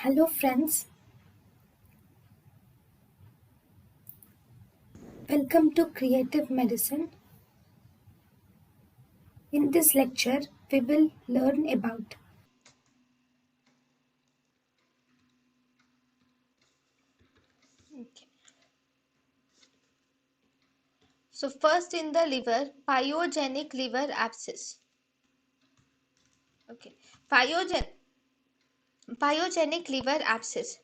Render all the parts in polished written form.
Hello friends, welcome to Creative Medicine. In this lecture, we will learn about Okay. So first in the liver, pyogenic liver abscess. Okay. Pyogen Pyogenic liver abscess.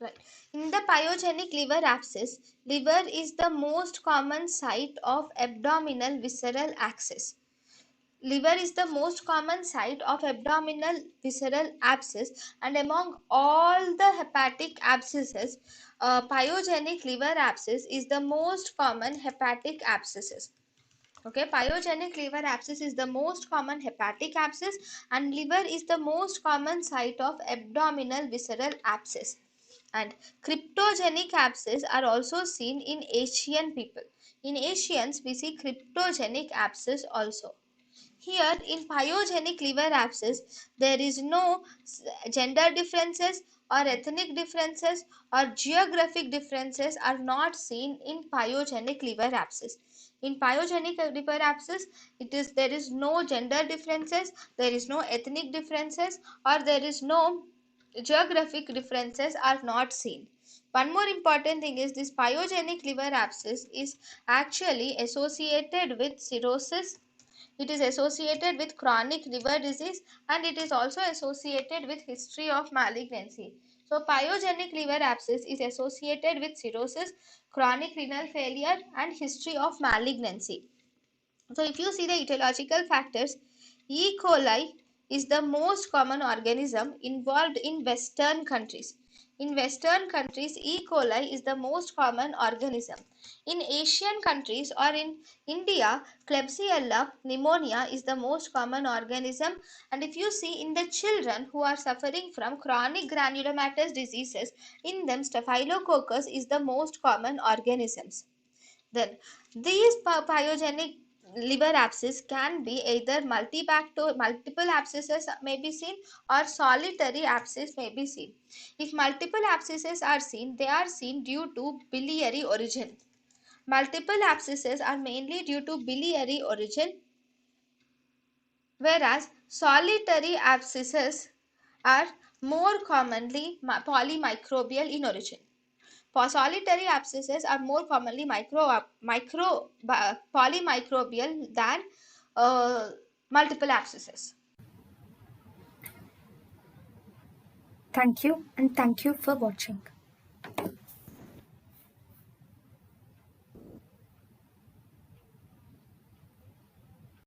Right. In the pyogenic liver abscess, liver is the most common site of abdominal visceral access. Liver is the most common site of abdominal visceral abscess, and among all the hepatic abscesses, pyogenic liver abscess is the most common hepatic abscesses. Okay, pyogenic liver abscess is the most common hepatic abscess, and liver is the most common site of abdominal visceral abscess. And cryptogenic abscess are also seen in Asian people. In Asians, we see cryptogenic abscess also. Here in pyogenic liver abscess, there is no gender differences or ethnic differences or geographic differences are not seen in pyogenic liver abscess. In pyogenic liver abscess, there is no gender differences, there is no ethnic differences, or there is no geographic differences are not seen. One more important thing is this pyogenic liver abscess is actually associated with cirrhosis. It is associated with chronic liver disease, and it is also associated with history of malignancy. So pyogenic liver abscess is associated with cirrhosis, chronic renal failure, and history of malignancy. So if you see the etiological factors, E. coli is the most common organism involved in Western countries. In Western countries, E. coli is the most common organism. In Asian countries or in India, Klebsiella pneumonia is the most common organism. And if you see in the children who are suffering from chronic granulomatous diseases, in them Staphylococcus is the most common organisms. Then these pyogenic liver abscess can be either multiple abscesses may be seen, or solitary abscess may be seen. If multiple abscesses are seen, they are seen due to biliary origin. Multiple abscesses are mainly due to biliary origin, whereas solitary abscesses are more commonly polymicrobial in origin. For solitary abscesses are more commonly polymicrobial than multiple abscesses. thank you and thank you for watching.